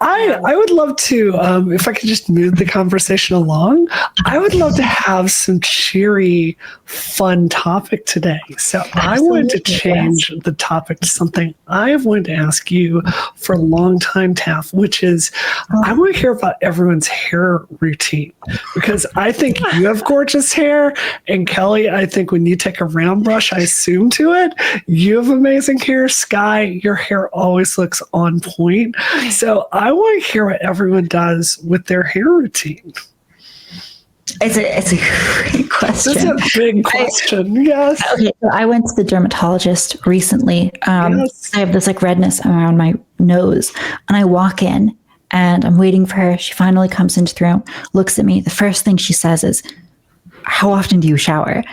I would love to, if I could just move the conversation along, I would love to have some cheery, fun topic today. So I wanted to change the topic to something I've wanted to ask you for a long time, Taff, which is I want to hear about everyone's hair routine, because I think you have gorgeous hair, and Kelly, I think when you take a round brush, I assume to it, you have amazing hair. Sky, your hair always looks on point. So I want to hear what everyone does with their hair routine. It's a great question. It's a big question. Yes. Okay, so I went to the dermatologist recently. Yes. I have this like redness around my nose, and I walk in and I'm waiting for her. She finally comes into the room, looks at me. The first thing she says is, "How often do you shower?"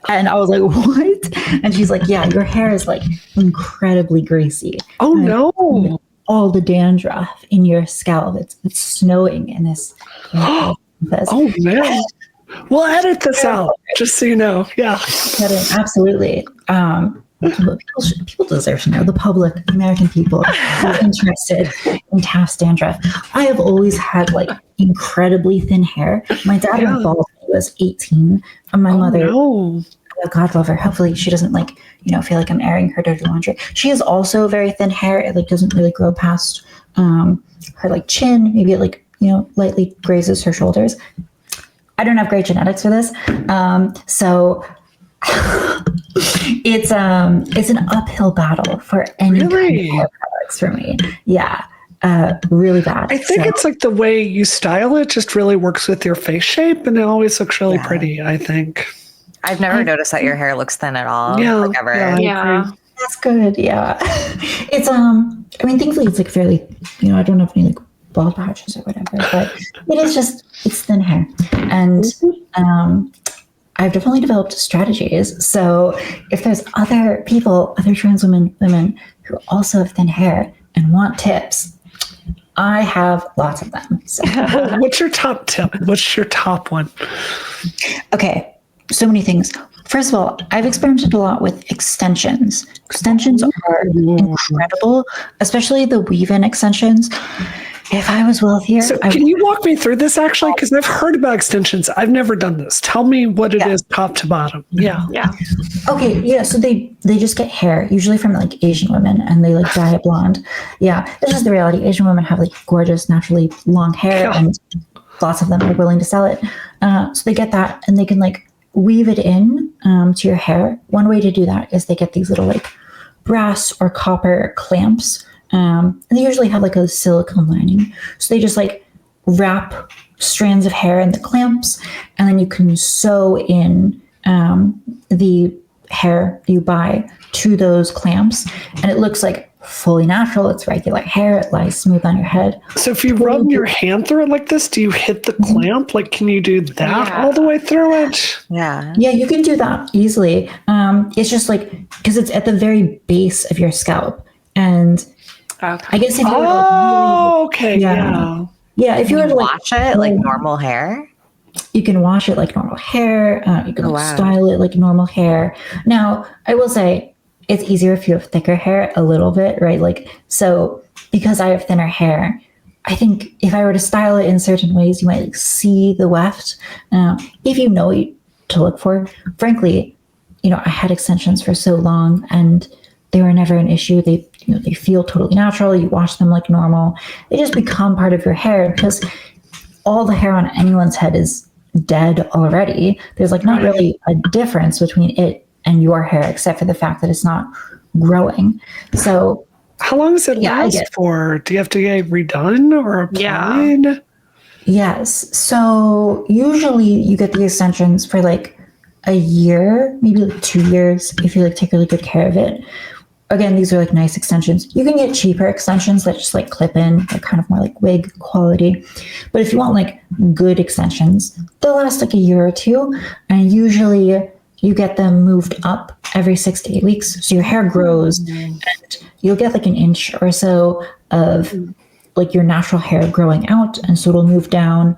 And I was like, "What?" And she's like, "Yeah, your hair is like incredibly greasy." Oh no. All the dandruff in your scalp. It's snowing in this. Oh man. We'll edit this out, just so you know. Yeah. Absolutely. People deserve to know. The public, American people, are interested in Taff's dandruff. I have always had like incredibly thin hair. My dad went bald when he was 18, and my mother. No. God love her. Hopefully she doesn't feel like I'm airing her dirty laundry. She has also very thin hair. It like doesn't really grow past her like chin. Maybe it like, lightly grazes her shoulders. I don't have great genetics for this. So it's an uphill battle for any kind of hair products for me. Yeah. Really bad. I think it's like the way you style it just really works with your face shape, and it always looks really pretty, I think. I've never noticed that your hair looks thin at all. Yeah. Like ever. Yeah. That's good. Yeah. It's, thankfully it's like fairly, I don't have any like bald patches or whatever, but it's thin hair. And, I've definitely developed strategies. So if there's other trans women who also have thin hair and want tips, I have lots of them. So. What's your top tip? What's your top one? Okay. So many things. First of all, I've experimented a lot with extensions. Extensions are incredible, especially the weave-in extensions. If I was wealthier... So can you walk me through this, actually? Because I've heard about extensions. I've never done this. Tell me what it is top to bottom. Yeah. Okay, yeah, so they just get hair, usually from like Asian women, and they like dye it blonde. Yeah, this is the reality. Asian women have like gorgeous, naturally long hair, and lots of them are willing to sell it. So they get that, and they can like weave it in to your hair. One way to do that is they get these little like brass or copper clamps, and they usually have like a silicone lining. So they just like wrap strands of hair in the clamps, and then you can sew in the hair you buy to those clamps, and it looks like fully natural. It's regular hair. It lies smooth on your head. So if you run your hand through it like this, do you hit the clamp? Like, can you do that all the way through it? Yeah, you can do that easily. It's just like, because it's at the very base of your scalp. And I guess if you were if you were to wash it like normal hair, you can wash it like normal hair. You can style it like normal hair. Now, I will say, it's easier if you have thicker hair a little bit, right? Like, so because I have thinner hair, I think if I were to style it in certain ways, you might like see the weft. If you know what to look for. Frankly, I had extensions for so long and they were never an issue. They feel totally natural. You wash them like normal. They just become part of your hair because all the hair on anyone's head is dead already. There's like not really a difference between it and your hair, except for the fact that it's not growing. So how long does it last for? Do you have to get redone or applied? Yes. So usually you get the extensions for like a year, maybe like 2 years, if you like take really good care of it. Again, these are like nice extensions. You can get cheaper extensions that just like clip in. They're kind of more like wig quality. But if you want like good extensions, they'll last like a year or two. And usually you get them moved up every 6 to 8 weeks. So your hair grows and you'll get like an inch or so of like your natural hair growing out. And so it'll move down.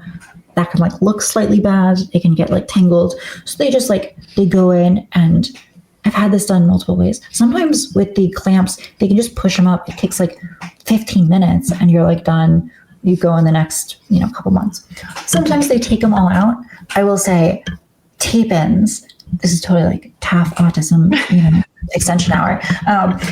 That can like look slightly bad. It can get like tangled. So they just like, they go in, and I've had this done multiple ways. Sometimes with the clamps, they can just push them up. It takes like 15 minutes and you're like done. you go in the next, couple months. Sometimes they take them all out. I will say tape-ins, this is totally like TAF autism, extension hour.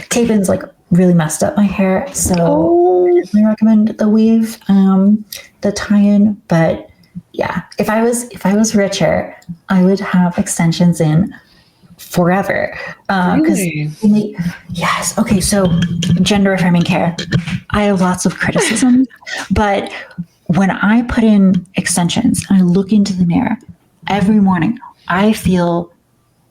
Tape-ins like really messed up my hair. So I definitely recommend the weave, the tie-in. But yeah, if I was richer, I would have extensions in forever. Really? Yes. Okay. So gender affirming care, I have lots of criticism, but when I put in extensions and I look into the mirror every morning, I feel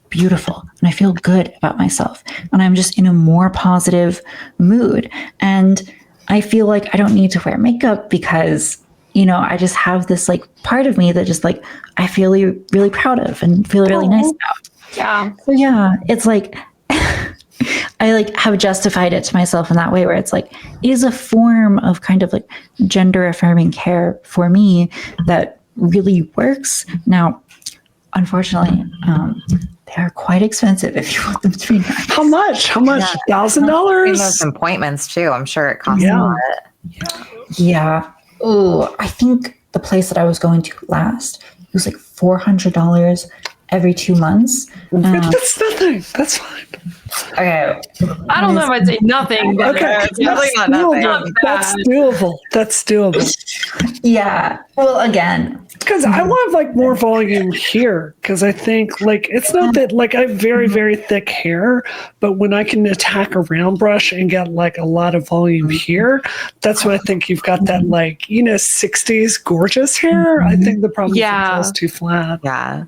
beautiful and I feel good about myself, and I'm just in a more positive mood. And I feel like I don't need to wear makeup because, I just have this like part of me that just like, I feel really, really proud of and feel really nice about. Yeah. So yeah, it's like, I like have justified it to myself in that way where it's like, it is a form of kind of like gender affirming care for me that really works. Now, unfortunately, they are quite expensive if you want them to be nice. How much? Yeah. $1,000? Those appointments too. I'm sure it costs a lot. Yeah. Oh, I think the place that I was going to last, it was like $400 every 2 months. That's nothing. That's fine. Okay. I don't know if I'd say nothing. But Okay. It's definitely not nothing. That's doable. That's doable. Yeah. Well, again, Because I want like more volume here. Because I think like it's not that like I have very, very thick hair, but when I can attack a round brush and get like a lot of volume here, that's when I think you've got that like, 60s gorgeous hair. I think the problem is it feels too flat. Yeah.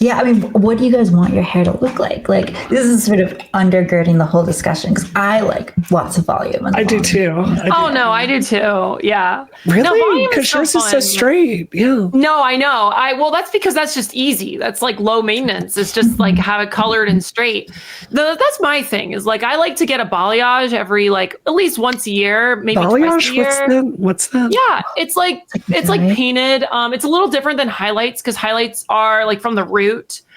yeah, I mean, what do you guys want your hair to look like? Like, this is sort of undergirding the whole discussion because I like lots of volume. I do too. I do too. Yeah. Really? Because yours is so straight. Yeah. No, I know. Well, that's because that's just easy. That's like low maintenance. It's just like have it colored and straight. That's my thing is like, I like to get a balayage every like at least once a year, maybe twice a year. What's that? Yeah. It's like painted. It's a little different than highlights because highlights are like from the root.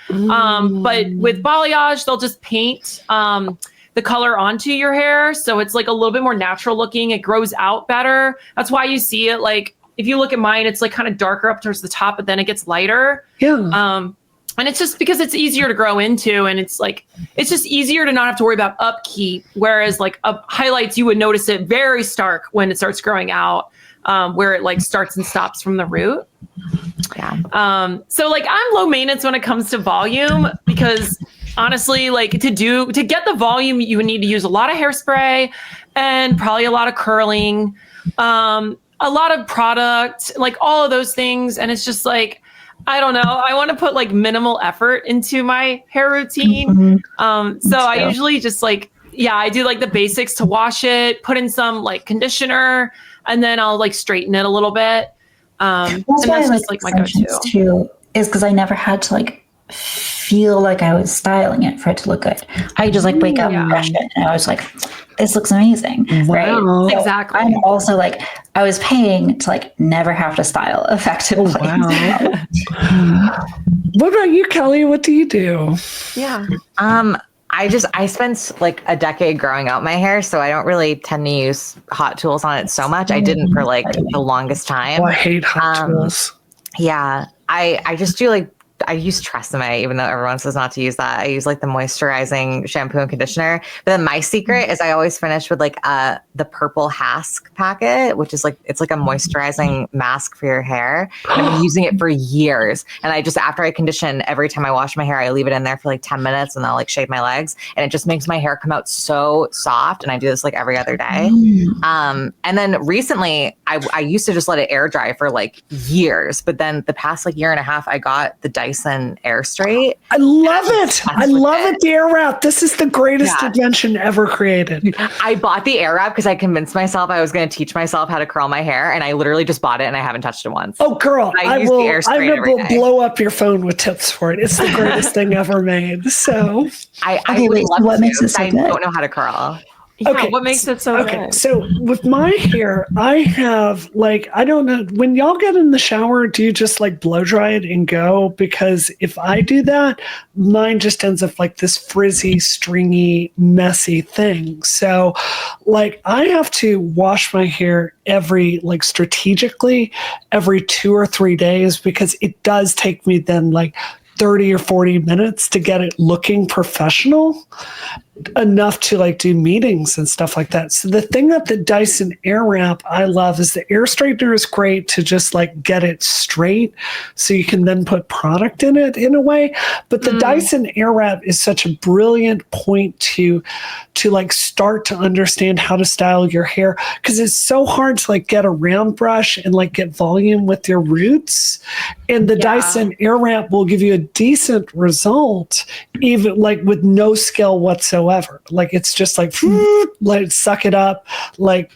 But with balayage, they'll just paint the color onto your hair. So it's like a little bit more natural looking. It grows out better. That's why you see it like, if you look at mine, it's like kind of darker up towards the top, but then it gets lighter. Yeah. And it's just because it's easier to grow into, and it's like, it's just easier to not have to worry about upkeep. Whereas like highlights, you would notice it very stark when it starts growing out, where it like starts and stops from the root. Yeah. So like I'm low maintenance when it comes to volume because honestly, like to get the volume, you would need to use a lot of hairspray and probably a lot of curling, a lot of product, like all of those things. And it's just like, I don't know. I want to put like minimal effort into my hair routine. So I usually just like, I do like the basics to wash it, put in some like conditioner, and then I'll like straighten it a little bit. And that's just like my go-to too, is because I never had to like feel like I was styling it for it to look good. I just like wake up and brush it, and I was like, this looks amazing. Right? So exactly. I'm also like, I was paying to like never have to style effectively. Wow. What about you, Kelly? What do you do? Yeah. I spent like a decade growing out my hair, so I don't really tend to use hot tools on it so much. I didn't for like the longest time. Oh, I hate hot tools. Yeah. I just do like, I use Tresemme, even though everyone says not to use that. I use like the moisturizing shampoo and conditioner. But then my secret is I always finish with like the purple Hask packet, which is like, it's like a moisturizing mask for your hair. And I've been using it for years. And I just, after I condition, every time I wash my hair, I leave it in there for like 10 minutes and I'll like shave my legs. And it just makes my hair come out so soft. And I do this like every other day. And then recently I used to just let it air dry for like years. But then the past like year and a half, I got the Dyson Air Straight. I love it. I love it. The air wrap. This is the greatest invention ever created. I bought the air wrap because I convinced myself I was going to teach myself how to curl my hair, and I literally just bought it and I haven't touched it once. Oh, girl, I will day. blow up your phone with tips for it. It's the greatest thing ever made. So I Okay, would wait, love so what to, makes it so I good? don't know how to curl. Yeah, Okay. what makes it so Okay, good? so with my hair, I have like, I don't know, when y'all get in the shower, do you just like blow dry it and go? Because if I do that, mine just ends up like this frizzy, stringy, messy thing. So like I have to wash my hair like strategically every 2 or 3 days because it does take me then like 30 or 40 minutes to get it looking professional enough to like do meetings and stuff like that. So the thing that the Dyson Airwrap I love is the air straightener is great to just like get it straight so you can then put product in it in a way. But the Dyson Airwrap is such a brilliant point to like start to understand how to style your hair because it's so hard to like get a round brush and like get volume with your roots. And the Dyson Airwrap will give you a decent result even like with no skill whatsoever. Like it's just like let it suck it up like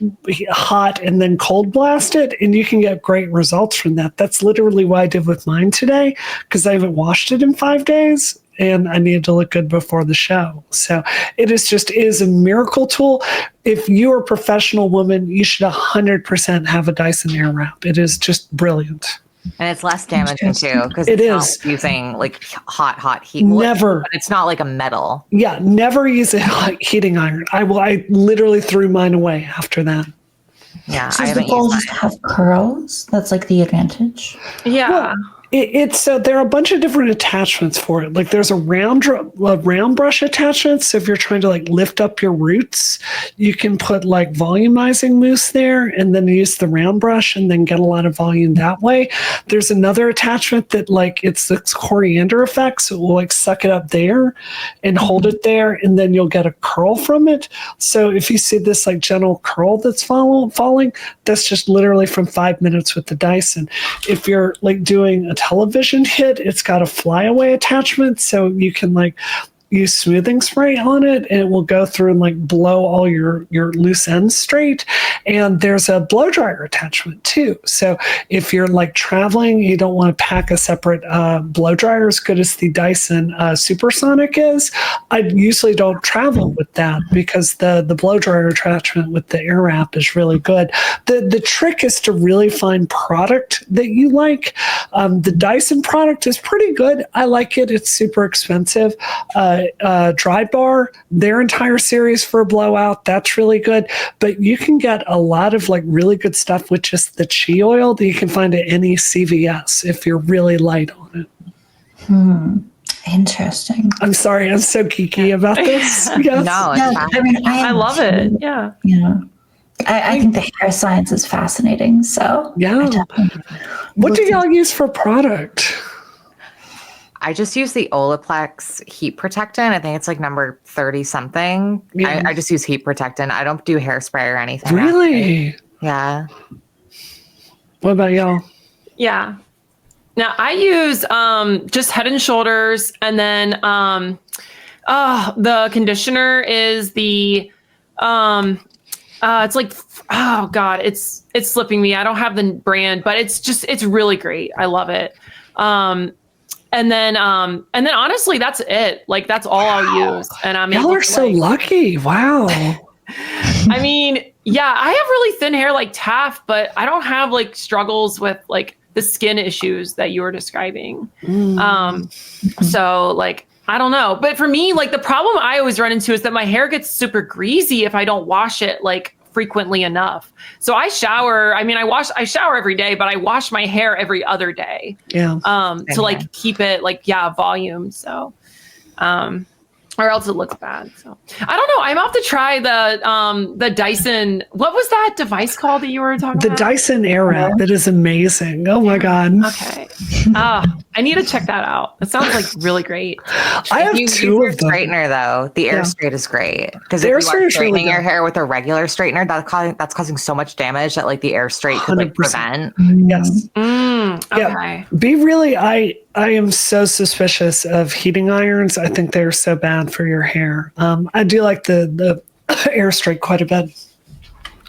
hot and then cold blast it and you can get great results from that. That's literally what I did with mine today because I haven't washed it in 5 days and I needed to look good before the show. So it is a miracle tool. If you're a professional woman, you should 100% have a Dyson Airwrap. It is just brilliant. And it's less damaging too because It it's is. not using like hot heat. Never. But it's not like a metal. Yeah, never use a heating iron. I literally threw mine away after that. Yeah, So I does the haven't ball used just mine. have curls? That's like the advantage. Yeah. Well, it's so there are a bunch of different attachments for it. Like there's a round brush attachment. So if you're trying to like lift up your roots, you can put like volumizing mousse there and then use the round brush and then get a lot of volume that way. There's another attachment that like it's this coriander effect. So it will like suck it up there and hold it there and then you'll get a curl from it. So if you see this like gentle curl that's falling, that's just literally from 5 minutes with the Dyson. If you're like doing a television hit, it's got a flyaway attachment so you can like use smoothing spray on it and it will go through and like blow all your loose ends straight. And there's a blow dryer attachment too. So if you're like traveling, you don't want to pack a separate blow dryer as good as the Dyson Supersonic is. I usually don't travel with that because the blow dryer attachment with the Airwrap is really good. The trick is to really find product that you like. The Dyson product is pretty good. I like it. It's super expensive. Dry Bar, their entire series for a blowout, that's really good. But you can get a lot of like really good stuff with just the chi oil that you can find at any CVS if you're really light on it. Interesting. I'm sorry, I'm so geeky about this. Yes. No, it's fine. I mean, I love it. Yeah. Yeah. I think the hair science is fascinating. So Yeah. What do y'all use for product? I just use the Olaplex heat protectant. I think it's like number 30 something. Yeah. I just use heat protectant. I don't do hairspray or anything. Really? Yeah. What about y'all? Yeah. Now I use just Head and Shoulders, and then the conditioner is the it's like oh god, it's slipping me. I don't have the brand, but it's really great. I love it. And then honestly, that's it. Like that's all I'll use. And I'm Y'all are so lucky. Wow. I mean, yeah, I have really thin hair like Taff, but I don't have like struggles with like the skin issues that you were describing. So like, I don't know. But for me, like the problem I always run into is that my hair gets super greasy if I don't wash it like frequently enough. So I shower. I mean, I shower every day, but I wash my hair every other day. Yeah. To like keep it like, volume. So, or else it looks bad. So I don't know. I'm off to try the Dyson. What was that device called that you were talking The about? Dyson Airwrap. That is amazing. Oh my God. Okay. I need to check that out. It sounds like really great. I have You two use of your them. straightener though. The air straight is great because The if air you straight are is really straightening your good. hair with a regular straightener, that's causing so much damage that like the air straight could like 100%. prevent. Yes. Okay. Yeah. Be really, I am so suspicious of heating irons. I think they're so bad for your hair. I do like the air straight quite a bit.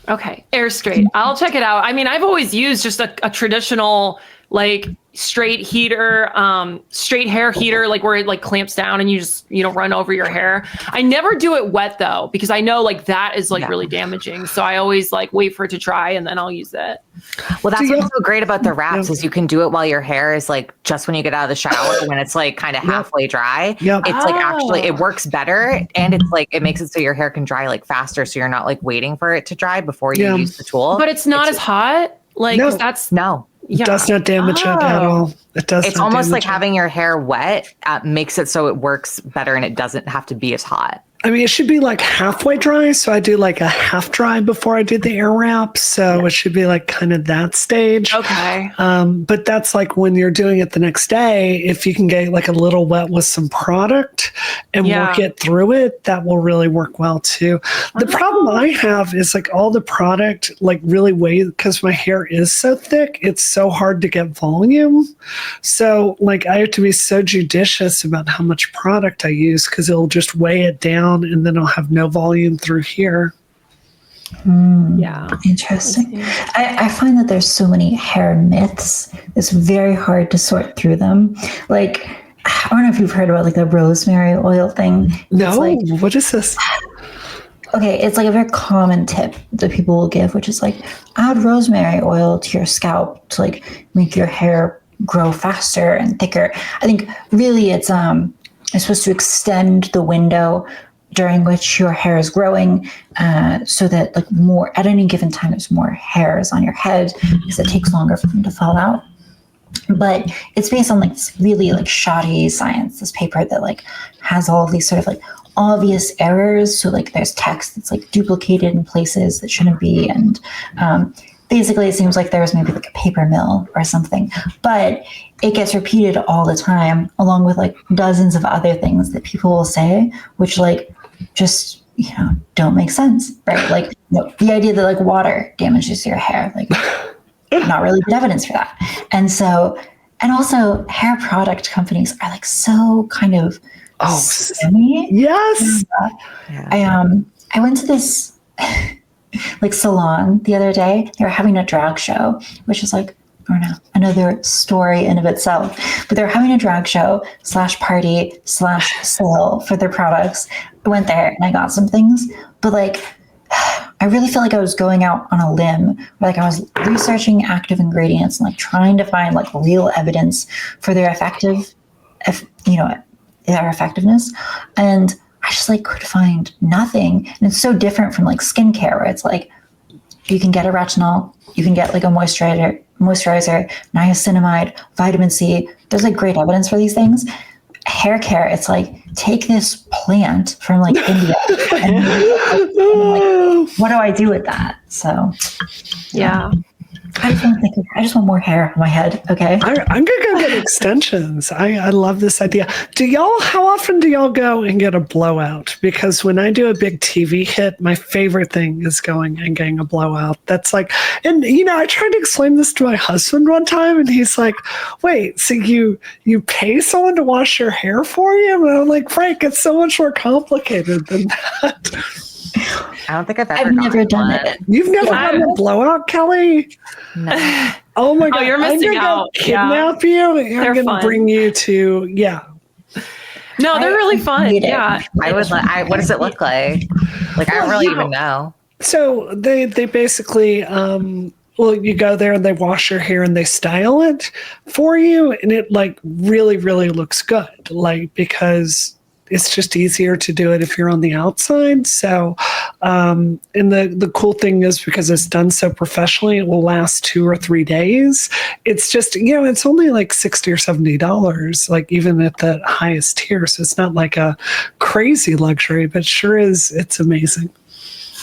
Okay. Air straight. I'll check it out. I mean, I've always used just a traditional like straight hair heater, like where it like clamps down and you just, run over your hair. I never do it wet though, because I know like that is like really damaging. So I always like wait for it to dry and then I'll use it. Well, that's what's so great about the wraps is you can do it while your hair is like just when you get out of the shower, when it's like kind of halfway dry. It's like actually it works better, and it's like it makes it so your hair can dry like faster, so you're not like waiting for it to dry before you use the tool. But it's not as hot. Like that's It does not damage it at all. It does. It's almost like having your hair wet makes it so it works better, and it doesn't have to be as hot. I mean, it should be like halfway dry. So I do like a half dry before I do the air wrap. So it should be like kind of that stage. Okay. But that's like when you're doing it the next day, if you can get like a little wet with some product and work it through it, that will really work well too. The problem I have is like all the product like really weighs, because my hair is so thick, it's so hard to get volume. So like I have to be so judicious about how much product I use, because it'll just weigh it down and then I'll have no volume through here. Yeah. Interesting. I find that there's so many hair myths. It's very hard to sort through them. Like, I don't know if you've heard about like the rosemary oil thing. No, like, what is this? Okay, it's like a very common tip that people will give, which is like add rosemary oil to your scalp to like make your hair grow faster and thicker. I think really it's supposed to extend the window during which your hair is growing, so that like more at any given time there's more hairs on your head, because it takes longer for them to fall out. But it's based on like this really like shoddy science, this paper that like has all of these sort of like obvious errors. So like there's text that's like duplicated in places that shouldn't be, and basically it seems like there's maybe like a paper mill or something, but it gets repeated all the time along with like dozens of other things that people will say, which like just, don't make sense, right? Like the idea that like water damages your hair, like not really good evidence for that. And also hair product companies are like so kind of semi. Yes. I went to this like salon the other day. They were having a drag show, which is like, I don't know, another story in of itself. But they're having a drag show / party / sale for their products. I went there and I got some things, but like, I really feel like I was going out on a limb. Like I was researching active ingredients and like trying to find like real evidence for their effectiveness. And I just like could find nothing. And it's so different from like skincare, where it's like, you can get a retinol, you can get like a moisturizer, niacinamide, vitamin C. There's like great evidence for these things. Hair care, it's like, take this plant from like India and like, what do I do with that? So yeah. I just want more hair on my head. Okay. I'm going to go get extensions. I love this idea. How often do y'all go and get a blowout? Because when I do a big TV hit, my favorite thing is going and getting a blowout. That's like, and I tried to explain this to my husband one time and he's like, wait, so you pay someone to wash your hair for you? And I'm like, Frank, it's so much more complicated than that. I don't think I've never done it. You've never gotten a blowout, Kelly? No. Oh my God. You're missing out. Kidnap you. I'm going to bring you to, No, they're really fun. Yeah. What does it look like? Like, I don't really even know. So they basically, you go there and they wash your hair and they style it for you. And it like really, really looks good. Like, because it's just easier to do it if you're on the outside. So, and the cool thing is because it's done so professionally, it will last 2 or 3 days. It's just, it's only like $60 or $70, like even at the highest tier. So it's not like a crazy luxury, but sure is, it's amazing.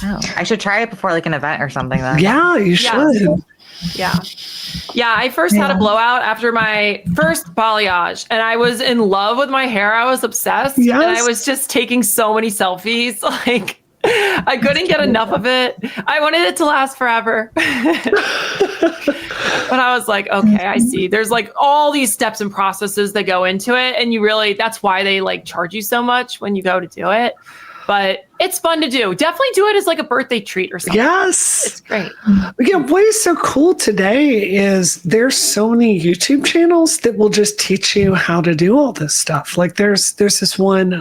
Oh, I should try it before like an event or something then. Yeah, you should. Yeah. I first had a blowout after my first balayage, and I was in love with my hair. I was obsessed. Yes. And I was just taking so many selfies. Like, I couldn't get enough of it. I wanted it to last forever. But I was like, okay, I see. There's like all these steps and processes that go into it. And that's why they like charge you so much when you go to do it. But it's fun to do. Definitely do it as like a birthday treat or something. Yes. It's great. Again, what is so cool today is there's so many YouTube channels that will just teach you how to do all this stuff. Like there's this one,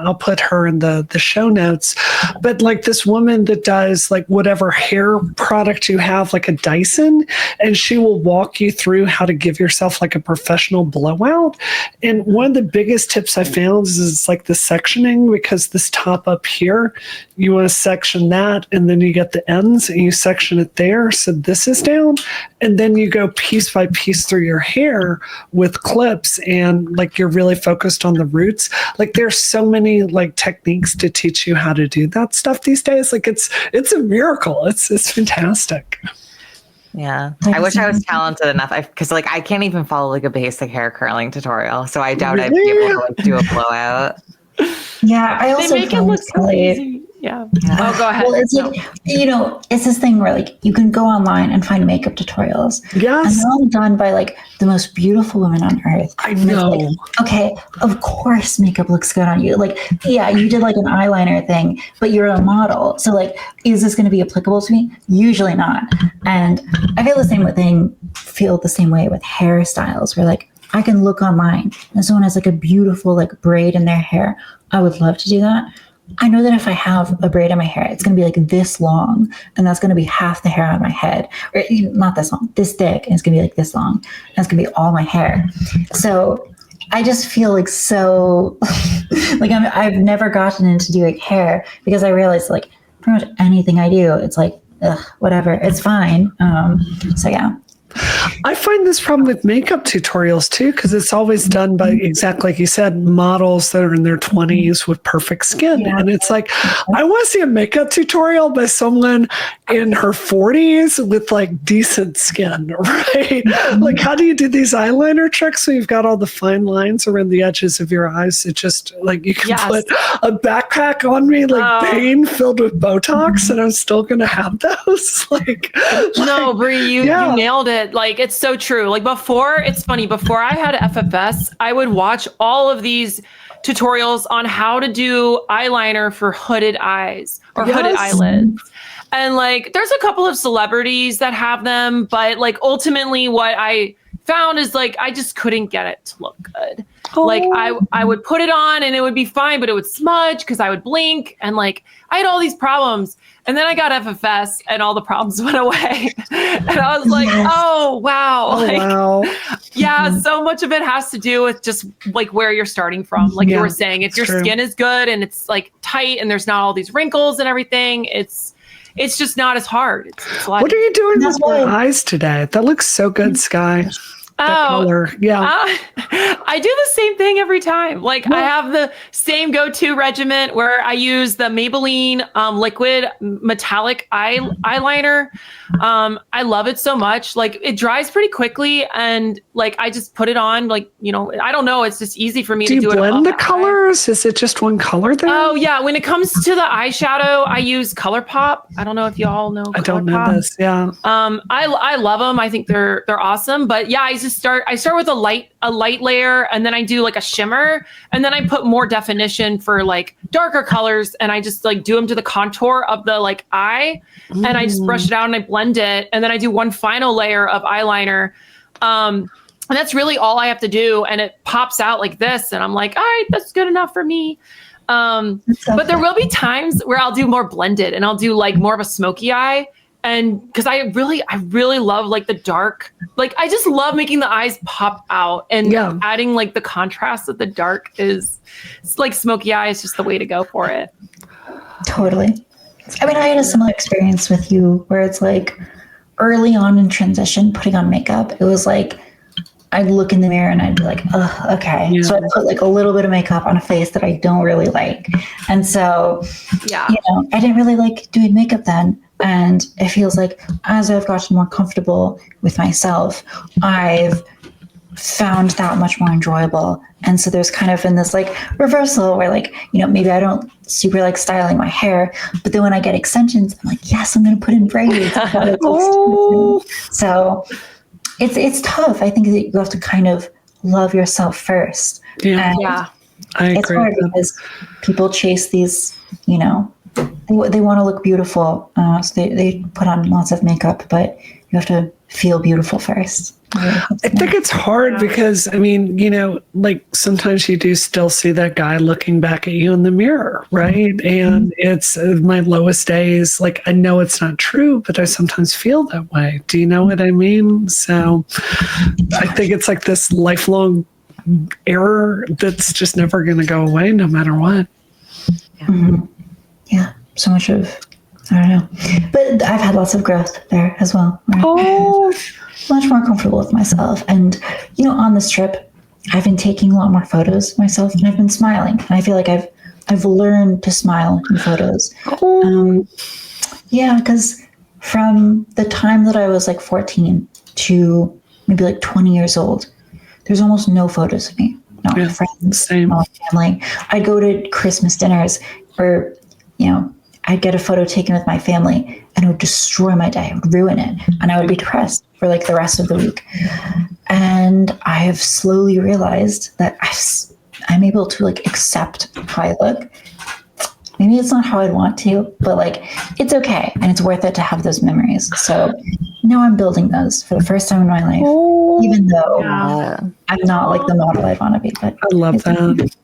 I'll put her in the show notes, but like this woman that does like whatever hair product you have, like a Dyson, and she will walk you through how to give yourself like a professional blowout. And one of the biggest tips I found is like the sectioning, because this top up here, you want to section that, and then you get the ends and you section it there. So this is down, and then you go piece by piece through your hair with clips, and like you're really focused on the roots. Like there's so many like techniques to teach you how to do that stuff these days. Like it's a miracle. It's fantastic. Yeah. I wish I was talented enough because like I can't even follow like a basic hair curling tutorial. So I doubt I'd be able to like do a blowout. Yeah, I also they make it look so easy. Yeah. Oh, go ahead. Well, it's like, it's this thing where like you can go online and find makeup tutorials. Yes. And they're all done by like the most beautiful women on earth. I know. Like, okay, of course makeup looks good on you. Like, yeah, you did like an eyeliner thing, but you're a model. So like, is this going to be applicable to me? Usually not. And I feel the same way with hairstyles, where like I can look online and someone has like a beautiful like braid in their hair. I would love to do that. I know that if I have a braid in my hair, it's going to be like this long, and that's going to be half the hair on my head, or not this long, this thick, and it's going to be like this long, and it's going to be all my hair. So I just feel like so like I've never gotten into doing hair because I realized like pretty much anything I do, it's like, ugh, whatever, it's fine. So yeah. I find this problem with makeup tutorials too, because it's always done by, exactly like you said, models that are in their 20s with perfect skin. Yeah. And it's like, I want to see a makeup tutorial by someone in her 40s with like decent skin, right? Like, how do you do these eyeliner tricks when you've got all the fine lines around the edges of your eyes? It just like, you can put a backpack on me, like Bane filled with Botox, and I'm still going to have those. No, Brie, you nailed it. Like, it's so true. Like it's funny, before I had FFS, I would watch all of these tutorials on how to do eyeliner for hooded eyes or hooded eyelids. And like, there's a couple of celebrities that have them, but like ultimately what I found is like, I just couldn't get it to look good. Oh. Like I would put it on and it would be fine, but it would smudge because I would blink, and like I had all these problems. And then I got FFS and all the problems went away. And I was like, oh, wow. Yeah, so much of it has to do with just like where you're starting from. Like you were saying, if your skin is good and it's like tight and there's not all these wrinkles and everything, it's just not as hard. It's what are you doing with my eyes today? That looks so good, Sky. Color. Yeah. I do the same thing every time. Like I have the same go-to regimen where I use the Maybelline liquid metallic eyeliner. I love it so much. Like it dries pretty quickly, and like I just put it on. Like, I don't know. It's just easy for me to do it. Do you blend the colors? Is it just one color there? Oh yeah. When it comes to the eyeshadow, I use ColourPop. I don't know if you all know. I don't know this. Yeah. I love them. I think they're awesome. But yeah, I start with a light layer, and then I do like a shimmer, and then I put more definition for like darker colors, and I just like do them to the contour of the like eye, and I just brush it out and I blend it, and then I do one final layer of eyeliner. And that's really all I have to do, and it pops out like this, and I'm like, all right, that's good enough for me. But there will be times where I'll do more blended, and I'll do like more of a smoky eye. And because I really love like the dark, like I just love making the eyes pop out, and adding like the contrast of the dark it's like smoky eye is just the way to go for it. Totally. I mean, I had a similar experience with you where it's like early on in transition, putting on makeup, it was like, I'd look in the mirror and I'd be like, oh, okay. Yeah. So I'd put like a little bit of makeup on a face that I don't really like. And so, I didn't really like doing makeup then. And it feels like as I've gotten more comfortable with myself, I've found that much more enjoyable. And so there's kind of been this like reversal where like, maybe I don't super like styling my hair, but then when I get extensions, I'm like, yes, I'm going to put in braids. So it's tough. I think that you have to kind of love yourself first. Yeah. I It's agree. hard with that. because people chase these, you know, they want to look beautiful. So they put on lots of makeup, but you have to feel beautiful first. I think it's hard because, I mean, you know, like sometimes you do still see that guy looking back at you in the mirror, right? And it's my lowest days. Like, I know it's not true, but I sometimes feel that way. Do you know what I mean? So I think it's like this lifelong error that's just never going to go away no matter what. Yeah, so much of, I don't know. But I've had lots of growth there as well. Right? Oh, Much more comfortable with myself. And, you know, on this trip, I've been taking a lot more photos of myself and I've been smiling. And I feel like I've learned to smile in photos. Yeah, because from the time that I was like 14 to maybe like 20 years old, there's almost no photos of me. Not with friends, same. not with family. I'd go to Christmas dinners or, you know, I'd get a photo taken with my family and it would destroy my day. It would ruin it. And I would be depressed for like the rest of the week. And I have slowly realized that I'm able to like accept how I look. Maybe it's not how I'd want to, but like it's okay. And it's worth it to have those memories. So now I'm building those for the first time in my life, even though I'm not like the model I'd want to be. But I love that.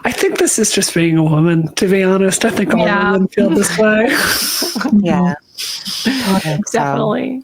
I think this is just being a woman, to be honest. I think all women feel this way. Yeah. Definitely.